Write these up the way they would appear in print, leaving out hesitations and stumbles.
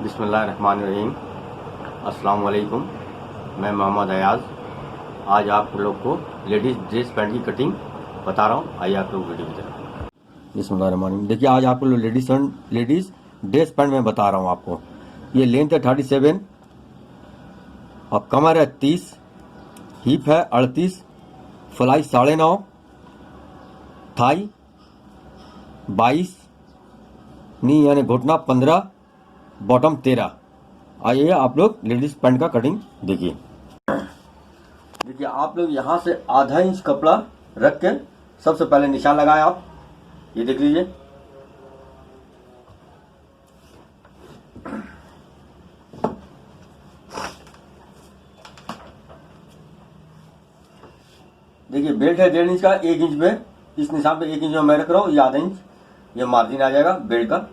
बिस्मिल्लाहिर्रहमानिर्रहीम। अस्सलाम वालेकुम। मैं मोहम्मद अयाज। आज आप लोग को लेडीज़ ड्रेस पैंट की कटिंग बता रहा हूँ। आइए आप लोग वीडियो की तरफ। बिस्मिल्लाहिर्रहमानिर्रहीम। देखिए आज आपको लेडीज़ ड्रेस पैंट में बता रहा हूँ आपको। ये लेंथ है 37 और कमर है 30, हिप है 38, फ्लाई 9.5, थाई 22, नी यानी घुटना 15, बॉटम 13। आइए आप लोग लेडीज पैंट का कटिंग देखिए। आप लोग यहाँ से आधा इंच कपड़ा रख के सबसे पहले निशान लगाए। आप ये देख लीजिए। देखिए बेल्ट है 1.5 इंच का, 1 इंच में इस निशान पे 1 इंच में मैं रख रहा हूँ। ये आधा इंच ये मार्जिन आ जाएगा बेल्ट का।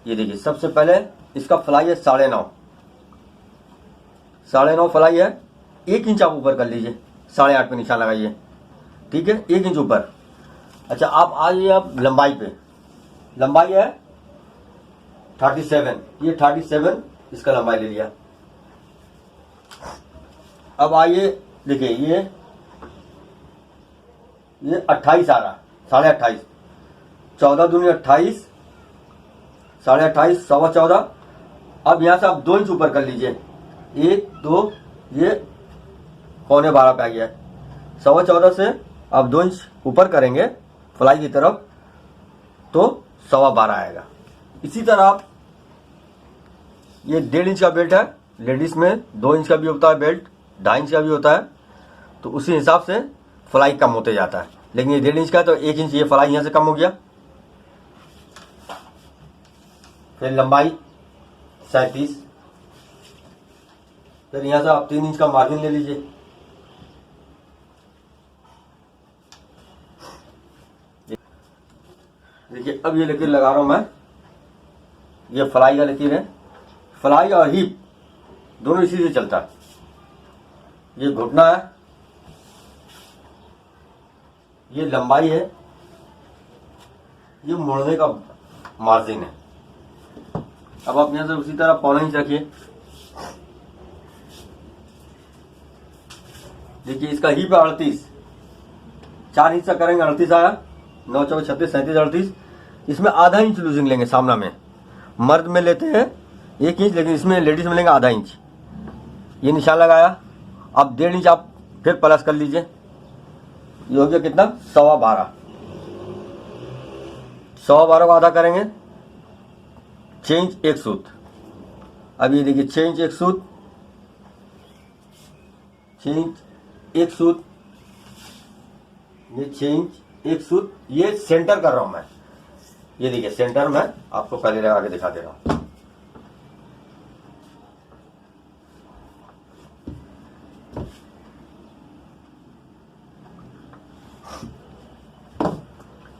ये देखिए सबसे पहले इसका फ्लाई है 9.5 फ्लाई है। 1 इंच आप ऊपर कर लीजिए, 8.5 पे निशान लगाइए। ठीक है, 1 इंच ऊपर। अच्छा आप आइए अब लंबाई पे। लंबाई है 37, ये 37 इसका लंबाई ले लिया। अब आइए देखिए ये 28 आ रहा, 28.5, 14 दूनी 28, 28.5, 14.25। अब यहाँ से आप 2 इंच ऊपर कर लीजिए। 1 2, ये 11.25 पे आ गया। 14.25 से आप 2 इंच ऊपर करेंगे फ्लाई की तरफ तो 12.25 आएगा। इसी तरह आप ये 1.5 इंच का बेल्ट है। लेडीज में 2 इंच का भी होता है बेल्ट, 2.5 इंच का भी होता है, तो उसी हिसाब से फ्लाई कम होते जाता है। लेकिन ये 1.5 इंच का है तो 1 इंच ये फ्लाई यहाँ से कम हो गया। फिर लंबाई 37, फिर यहाँ से आप 3 इंच का मार्जिन ले लीजिए। देखिए अब ये लकीर लगा रहा हूं मैं। ये फ्लाई का लकीर है। फ्लाई और हिप दोनों इसी से चलता है। ये घुटना है, ये लंबाई है, ये मुड़ने का मार्जिन है। अब आप यहां से उसी तरह 1.25 इंच रखिए। देखिए इसका हिप है 38, 4 इंच का करेंगे 38 आया। 9 4 36 37 38। इसमें आधा इंच लूजिंग लेंगे। सामना में मर्द में लेते हैं 1 इंच, लेकिन इसमें लेडीज में लेंगे आधा इंच। ये निशान लगाया। अब 1.5 इंच आप फिर प्लस कर लीजिए। ये हो गया कितना, 12.25। 12.25 को आधा करेंगे 6 इंच 1 सूत। अब ये देखिए 6 इंच 1 सूत, 6 इंच 1 सूत, ये 6 इंच 1 सूत। ये सेंटर कर रहा हूं मैं। ये देखिए सेंटर में आपको पहले लगा के दिखा दे रहा हूं।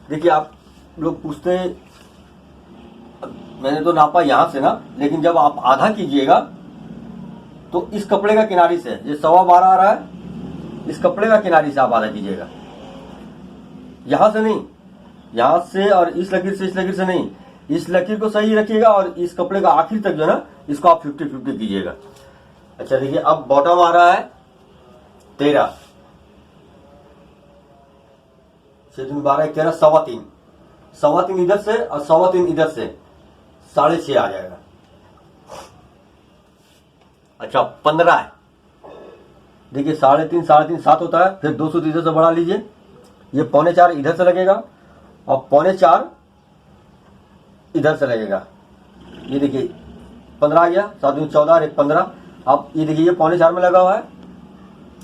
देखिए आप लोग पूछते हैं मैंने तो नापा यहां से ना, लेकिन जब आप आधा कीजिएगा तो इस कपड़े का किनारी से ये 12.25 आ रहा है, इस कपड़े का किनारी से आप आधा कीजिएगा। यहां से नहीं, यहां से और इस लकीर से इस लकीर से नहीं। इस लकीर को सही रखिएगा और इस कपड़े का आखिर तक जो है ना, इसको आप 50-50 कीजिएगा। अच्छा देखिए अब बॉटम आ रहा है 13, 6 दूनी 12 1 13, 3.25, 3.25 इधर से और 3.25 इधर से 6.5 आ जाएगा। अच्छा 15 है। देखिए 3.5 7 होता है। फिर 2 सूत इधर से बढ़ा लीजिए। ये 3.25 इधर से लगेगा और 3.25 इधर से लगेगा। ये देखिए 15 आ गया। 7 दूनी 14 और 1 15। अब ये देखिए ये 3.25 में लगा हुआ है।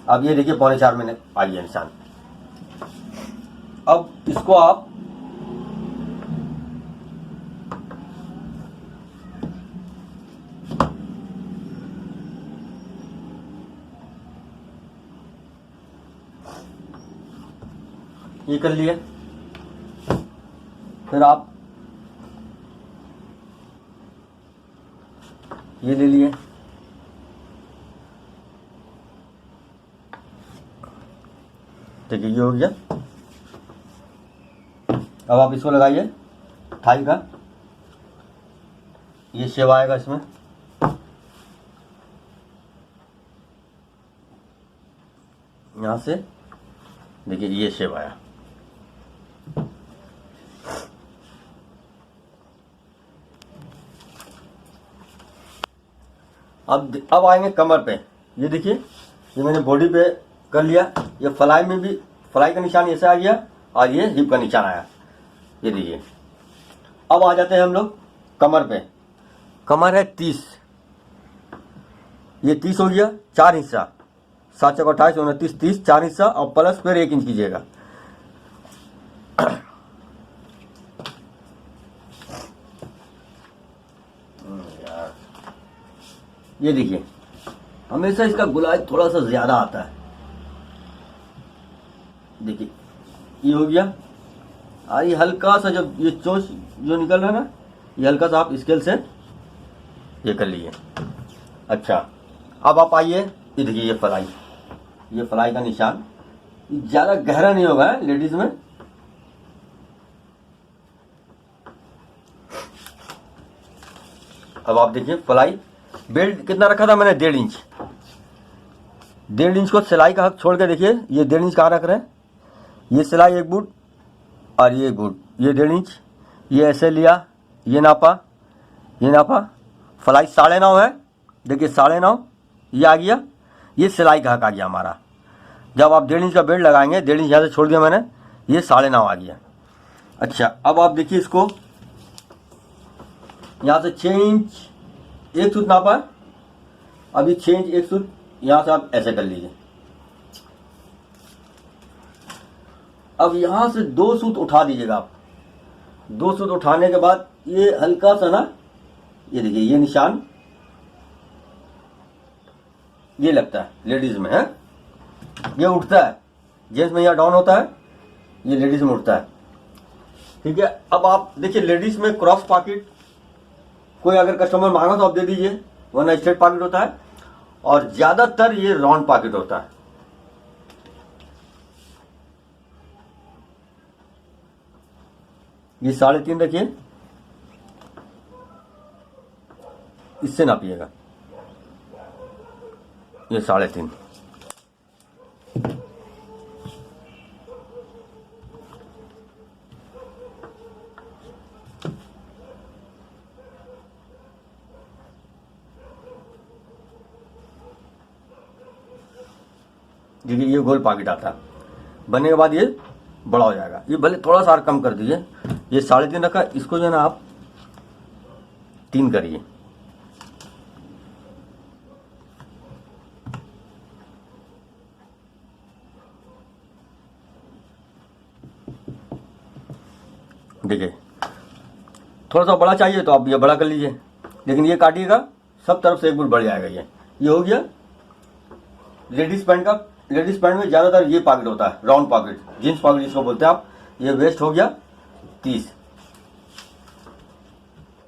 अब ये देखिए 3.25 में आ गया निशान। अब इसको आप ये कर लिए। फिर आप ये ले लिए। देखिए ये हो गया। अब आप इसको लगाइए थाई का। ये शेव आएगा इसमें। यहाँ से देखिए ये शेप आया। अब आएंगे कमर पे। ये देखिए ये मैंने बॉडी पे कर लिया। ये फ्लाई में भी फ्लाई का निशान ऐसे आ गया और ये हिप का निशान आया। ये देखिए अब आ जाते हैं हम लोग कमर पे। कमर है 30, ये 30 हो गया, 4 हिस्सा, 7 चौक 28 29 30, 4 हिस्सा और प्लस फिर 1 इंच कीजिएगा। ये देखिए हमेशा इसका गुलाय थोड़ा सा ज्यादा आता है। देखिए ये हो गया। और ये हल्का सा जब ये चोंच जो निकल रहा है ना, ये हल्का सा आप स्केल से ये कर लीजिए। अच्छा अब आप आइए, ये देखिए ये फ्लाई का निशान ज्यादा गहरा नहीं होगा लेडीज में। अब आप देखिए फ्लाई बेल्ट कितना रखा था मैंने, 1.5 इंच। 1.5 इंच को सिलाई का हक छोड़ के देखिए ये 1.5 इंच कहाँ रख रहे हैं। ये सिलाई एक बूट और ये बूट, ये 1.5 इंच। ये ऐसे लिया, ये नापा, फ्लाई 9.5 है। देखिए 9.5 ये आ गया। ये सिलाई का हक आ गया हमारा। जब आप 1.5 इंच का बेल्ट लगाएंगे, 1.5 इंच यहाँ से छोड़ दिया मैंने, ये 9.5 आ गया। अच्छा अब आप देखिए इसको यहाँ से 6 इंच 1 सूत नापा। अभी 6 इंच 1 सूत यहाँ से आप ऐसे कर लीजिए। अब यहाँ से 2 सूत उठा दीजिएगा आप। 2 सूत उठाने के बाद ये हल्का सा ना, ये देखिए ये निशान ये लगता है लेडीज में है, ये उठता है। जेंट्स में यहाँ डाउन होता है, ये लेडीज में उठता है। ठीक है। अब आप देखिए लेडीज में क्रॉस पॉकेट कोई अगर कस्टमर मांगा तो आप दे दीजिए, वरना स्ट्रेट पॉकेट होता है और ज्यादातर ये राउंड पॉकेट होता है। ये 3.5 रखिए, इससे नापिएगा। ये 3.5। देखिए ये गोल पॉकेट आता है। बनने के बाद ये बड़ा हो जाएगा। ये भले थोड़ा सा और कम कर दीजिए। ये 3.5 रखा, इसको जो है ना आप 3 करिए। देखिए थोड़ा सा बड़ा चाहिए तो आप ये बड़ा कर लीजिए, लेकिन ये काटिएगा सब तरफ से एक फुट बढ़ जाएगा। ये हो गया लेडीज पैंट का। लेडीज पैंट में ज्यादातर ये पॉकेट होता है, राउंड पॉकेट, जींस पॉकेट जिसको बोलते हैं आप। ये वेस्ट हो गया 30,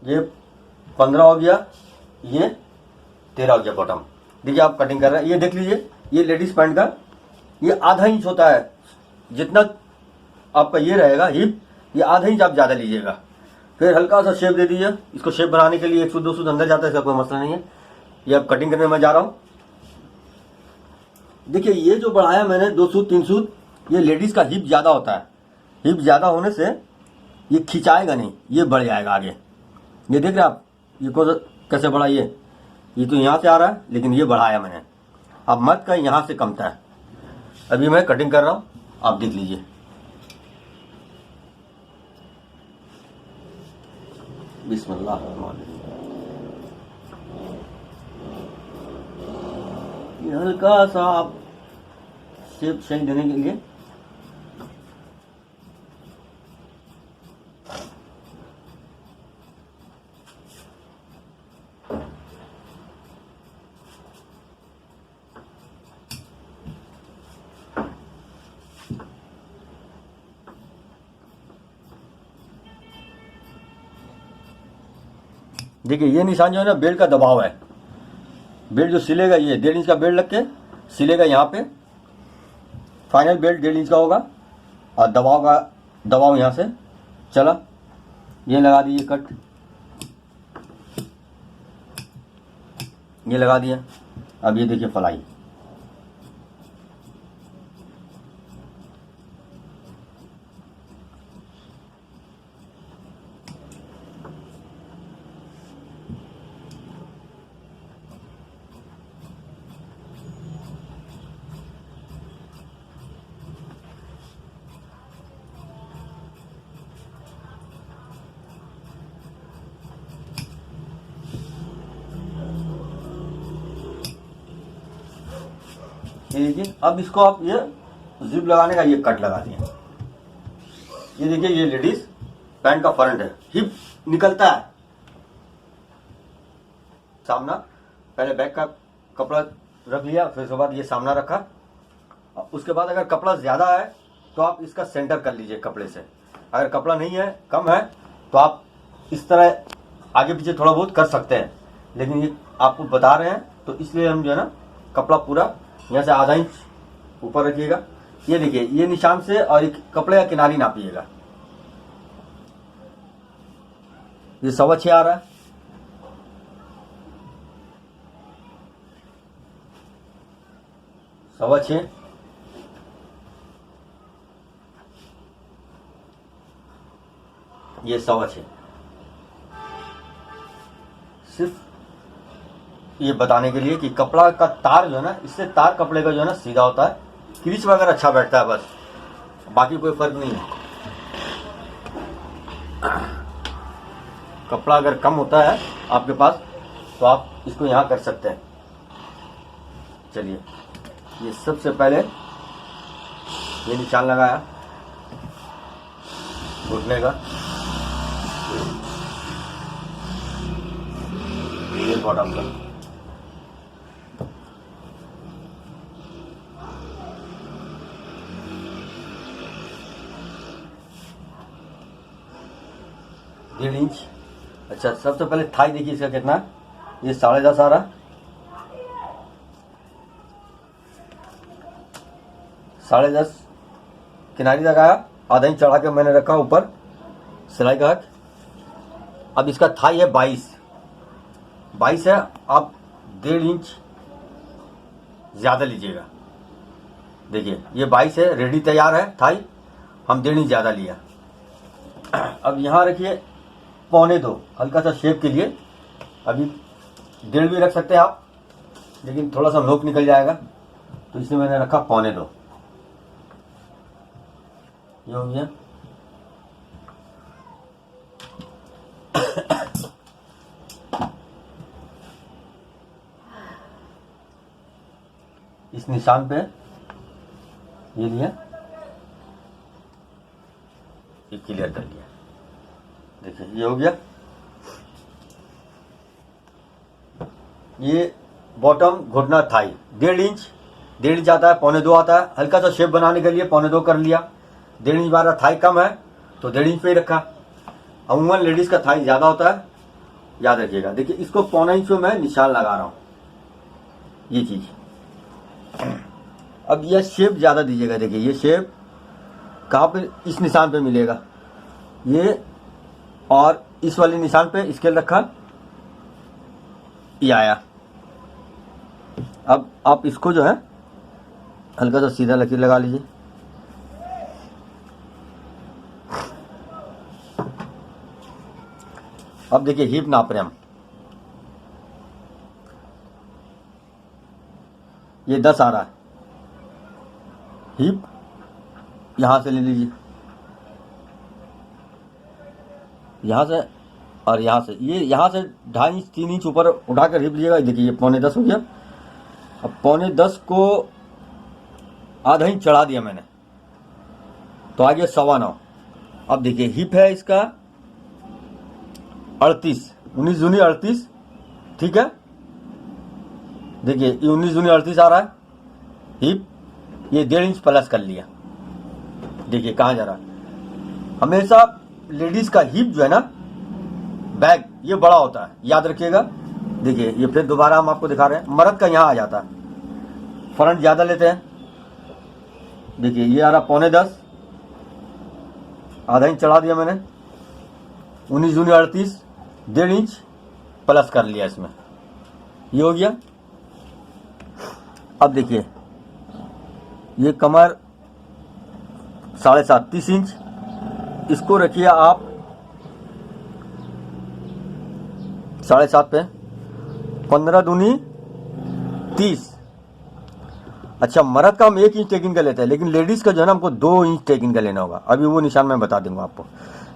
ये 15 हो गया, ये 13 हो गया बॉटम। देखिए आप कटिंग कर रहे हैं, ये देख लीजिए। ये लेडीज पैंट का ये आधा इंच होता है। जितना आपका ये रहेगा हिप, ये आधा इंच आप ज्यादा लीजिएगा। फिर हल्का सा शेप दे दीजिए। इसको शेप बनाने के लिए 1 सूत 2 सूत अंदर जाता है, इसका कोई मसला नहीं है। ये अब कटिंग करने में जा रहा हूं। देखिए ये जो बढ़ाया मैंने 2 सूत 3 सूत, ये लेडीज का हिप ज्यादा होता है। हिप ज्यादा होने से ये खिंचाएगा नहीं, ये बढ़ जाएगा आगे। ये देख रहे आप, ये को कैसे बढ़ा। ये तो यहाँ से आ रहा है, लेकिन ये बढ़ाया मैंने। अब मत का यहाँ से कमता है। अभी मैं कटिंग कर रहा हूँ, आप देख लीजिए। बिस्मिल्लाह। ये हल्का सा आप शेप सही देने के लिए देखिए ये निशान जो है ना बेल्ट का दबाव है। बेल्ट जो सिलेगा, ये 1.5 इंच का बेल्ट लग के सिलेगा यहाँ पे। फाइनल बेल्ट 1.5 इंच का होगा और दबाव यहाँ से चला, ये लगा दीजिए कट, ये लगा दिया। अब ये देखिए फ्लाई, ये देखिए, अब इसको आप ये जिप लगाने का ये कट लगा दिए। ये देखिए, ये लेडीज पैंट का फ्रंट है, हिप निकलता है सामना। पहले बैक का कपड़ा रख लिया, फिर उसके बाद ये सामना रखा। उसके बाद अगर कपड़ा ज़्यादा है तो आप इसका सेंटर कर लीजिए कपड़े से। अगर कपड़ा नहीं है, कम है, तो आप इस तरह आगे पीछे थोड़ा बहुत कर सकते हैं, लेकिन ये आपको बता रहे हैं तो इसलिए हम जो है ना कपड़ा पूरा यहाँ से आधा इंच ऊपर रखिएगा। ये देखिए, ये निशान से और एक कपड़े का किनारी नापिएगा। ये 6.25 आ रहा है। सवा छः, ये 6.25। सिर्फ ये बताने के लिए कि कपड़ा का तार जो है ना, इससे तार कपड़े का जो है ना सीधा होता है, क्रीच वगैरह अच्छा बैठता है, बस बाकी कोई फर्क नहीं है। कपड़ा अगर कम होता है आपके पास तो आप इसको यहाँ कर सकते हैं। चलिए, ये सबसे पहले ये निशान लगाया घुटने का, ये बॉटम का। डेढ़ इंच। अच्छा, सबसे पहले थाई देखिए इसका कितना है। ये 10.5 आ रहा, 10.5 किनारी लगाया, आधा इंच चढ़ा के मैंने रखा ऊपर सिलाई का हक। अब इसका थाई है 22 है, आप 1.5 इंच ज़्यादा लीजिएगा। देखिए, ये 22 है, रेडी तैयार है थाई, हम 1.5 इंच ज़्यादा लिया। अब यहाँ रखिए 1.25, हल्का सा शेप के लिए। अभी 1.5 भी रख सकते हैं आप, लेकिन थोड़ा सा नोक निकल जाएगा, तो इसलिए मैंने रखा 1.25। ये हो गया। इस निशान पे ये लिया, ये क्लियर कर लिया। देखिए, ये हो गया। ये बॉटम घुटना थाई 1.5 इंच आता है, 1.25 आता है। हल्का सा शेप बनाने के लिए 1.25 कर लिया। 1.5 इंच वाला थाई कम है तो 1.5 इंच पे ही रखा। अमूमन लेडीज का थाई ज़्यादा होता है, याद रखिएगा। देखिए, इसको 1.25 इंच में मैं निशान लगा रहा हूँ, ये चीज़। अब यह शेप ज़्यादा दीजिएगा। देखिए, ये शेप कहाँ पे, इस निशान पे मिलेगा, ये और इस वाले निशान पे स्केल रखा, ये आया। अब आप इसको जो है हल्का सा सीधा लकीर लगा लीजिए। अब देखिए, हिप नाप रहे हम, ये 10 आ रहा है। हिप यहां से ले लीजिए, यहाँ से और यहाँ से, ये यहाँ से 2.5 इंच 3 इंच ऊपर उठाकर हिप लीजिएगा। देखिए, ये 10.25 हो गया। अब 10.25 को आधा इंच चढ़ा दिया मैंने, तो आ गया 9.25। अब देखिए, हिप है इसका 38, 19 दूनी 38, ठीक है। देखिए, ये 19 दूनी 38 आ रहा है हिप, ये 1.5 इंच प्लस कर लिया। देखिए कहाँ जा रहा है। हमेशा लेडीज का हिप जो है ना, बैक ये बड़ा होता है, याद रखिएगा। देखिए, ये फिर दोबारा हम आपको दिखा रहे हैं। मर्द का यहाँ आ जाता है, फ्रंट ज़्यादा लेते हैं। देखिए, ये आ रहा 9.25, आधा इंच चढ़ा दिया मैंने। 19 दूनी 38, 1.5 इंच प्लस कर लिया इसमें, ये हो गया। अब देखिए, ये कमर 7.5 30 इंच, इसको रखिए आप 7.5 पे। 15 दूनी 30। अच्छा, मर्द का हम 1 इंच टेकिंग का लेते हैं, लेकिन लेडीज का जो है ना हमको 2 इंच टेकिंग का लेना होगा। अभी वो निशान मैं बता दूंगा आपको।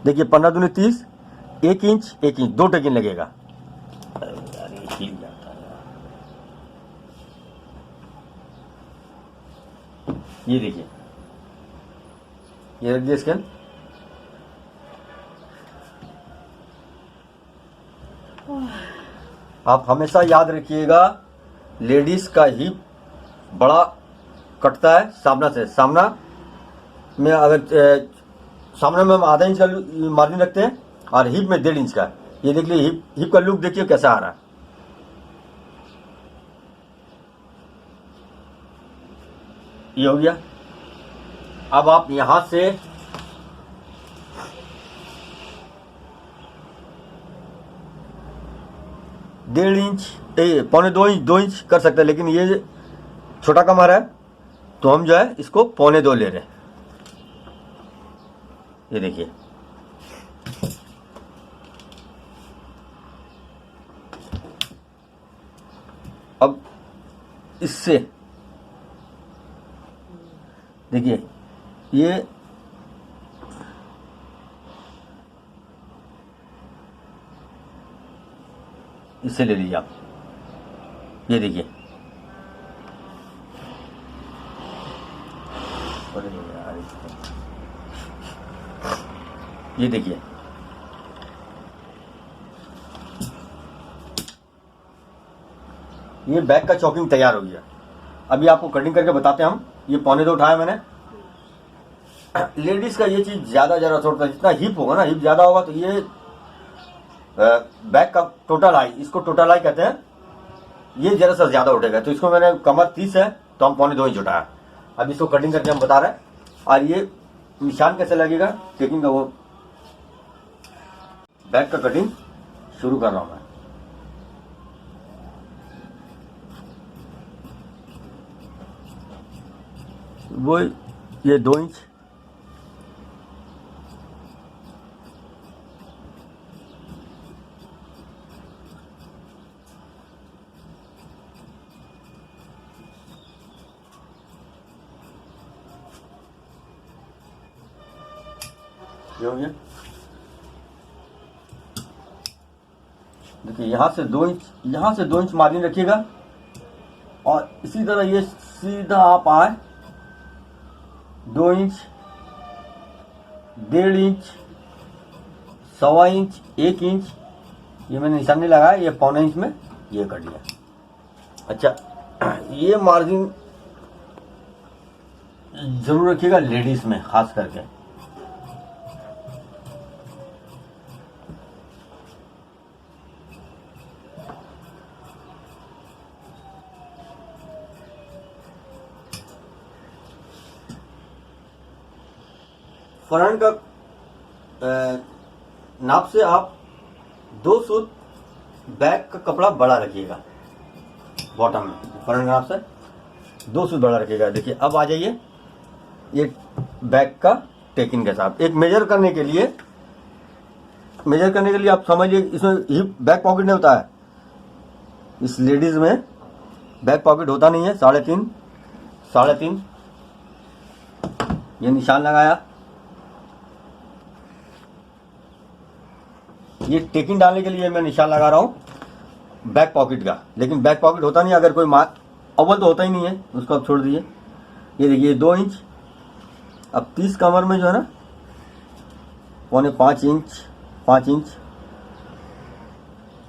देखिए, 15 दूनी 30, 1 इंच 1 इंच 2 टेकिंग लगेगा। ये देखिए, ये रख दिया स्केल। आप हमेशा याद रखिएगा, लेडीज का हिप बड़ा कटता है सामना से। सामना में अगर सामने में हम आधा इंच का मार्जिन रखते हैं और हिप में 1.5 इंच का। ये देख लीजिए, हिप का लुक देखिए कैसा आ रहा है। ये हो गया। अब आप यहां से डेढ़ इंच, 2.25 इंच कर सकते हैं, लेकिन ये छोटा कमर है तो हम जो है इसको 2.25 ले रहे हैं। ये देखिए, अब इससे देखिए, ये इससे ले लीजिए आप। ये देखिए, ये देखिए, ये बैक का चॉकिंग तैयार हो गया। अभी आपको कटिंग करके बताते हैं हम। ये 2.25 उठाया मैंने। लेडीज का ये चीज ज्यादा छोड़ता है। जितना हिप होगा ना, हिप ज्यादा होगा तो ये बैक का टोटल हाई, इसको टोटल हाई कहते हैं, ये जरा सा ज्यादा उठेगा। तो इसको मैंने, कमर 30 है तो हम 2.25 इंच उठाया। अब इसको कटिंग करके हम बता रहे हैं। और ये निशान कैसे लगेगा टेकिंग का, वो बैक का कटिंग शुरू कर रहा हूं मैं। वो ये 2 इंच, ये हो गया। देखिए, यहां से 2 इंच, यहां से 2 इंच मार्जिन रखिएगा और इसी तरह ये सीधा आप आए 2 इंच, 1.5 इंच, 1.25 इंच, 1 इंच, ये मैंने निशान नहीं लगाया, ये 1.25 इंच में ये कर लिया। अच्छा, ये मार्जिन जरूर रखिएगा लेडीज में खास करके। फ्रंट का नाप से आप 2 सूत बैक का कपड़ा बड़ा रखिएगा। बॉटम में फ्रंट नाप से 2 सूत बड़ा रखिएगा। देखिए, अब आ जाइए ये बैक का टेकिंग के साथ। एक मेजर करने के लिए आप समझिए, इसमें हिप बैक पॉकेट नहीं होता है। इस लेडीज में बैक पॉकेट होता नहीं है। 3.5 ये निशान लगाया। ये टेकिंग डालने के लिए मैं निशान लगा रहा हूं बैक पॉकेट का, लेकिन बैक पॉकेट होता नहीं। अगर कोई अव्वल तो होता ही नहीं है, उसको आप छोड़ दीजिए। ये देखिए 2 इंच। अब 30 कमर में जो है ना 5.25 इंच, 5 इंच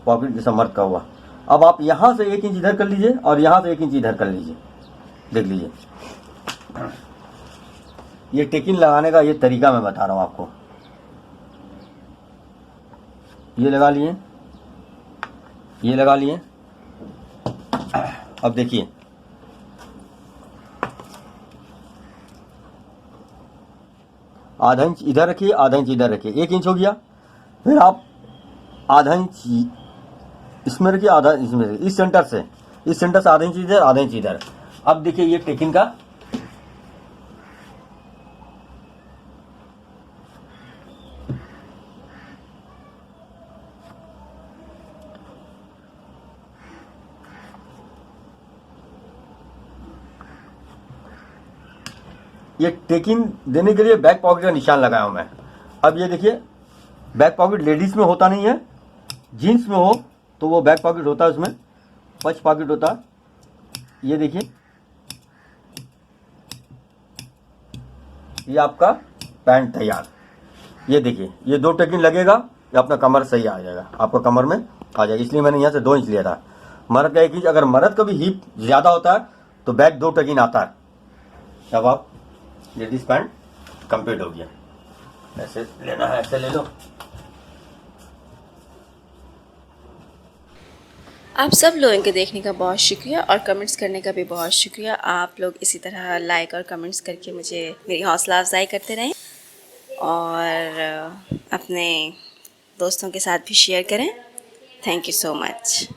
पॉकेट जैसा मर्द का हुआ। अब आप यहां से 1 इंच इधर कर लीजिए और यहां से 1 इंच इधर कर लीजिए। देख लीजिए, ये टेकिंग लगाने का ये तरीका मैं बता रहा हूं आपको। ये लगा लिए, ये लगा लिए। अब देखिए, आधा इंच इधर रखिए, आधा इंच इधर रखिए, 1 इंच हो गया। फिर आप आधा इंच इसमें रखिए, आधा इसमें रखिए। इस सेंटर से आधा इंच इधर, आधा इंच इधर। अब देखिए ये टेकिंग का ये टेकिंग देने के लिए बैक पॉकेट का निशान लगाया हूं मैं। अब ये देखिए, बैक पॉकेट लेडीज में होता नहीं है। जीन्स में हो तो वो बैक पॉकेट होता है, उसमें पच पॉकेट होता है। ये देखिए, ये आपका पैंट तैयार। ये देखिए, ये 2 टकिन लगेगा, ये अपना कमर सही आ जाएगा, आपका कमर में आ जाएगा। इसलिए मैंने यहाँ से 2 इंच लिया था। मर्द का 1 इंच, अगर मर्द का भी हिप ज़्यादा होता है तो बैक 2 टकिन आता है। अब आप लेडीज पैंट कंप्लीट हो गया। ऐसे लेना है, ऐसे ले लो। आप सब लोगों के देखने का बहुत शुक्रिया और कमेंट्स करने का भी बहुत शुक्रिया। आप लोग इसी तरह लाइक और कमेंट्स करके मुझे मेरी हौसला अफजाई करते रहें और अपने दोस्तों के साथ भी शेयर करें। Thank you so much.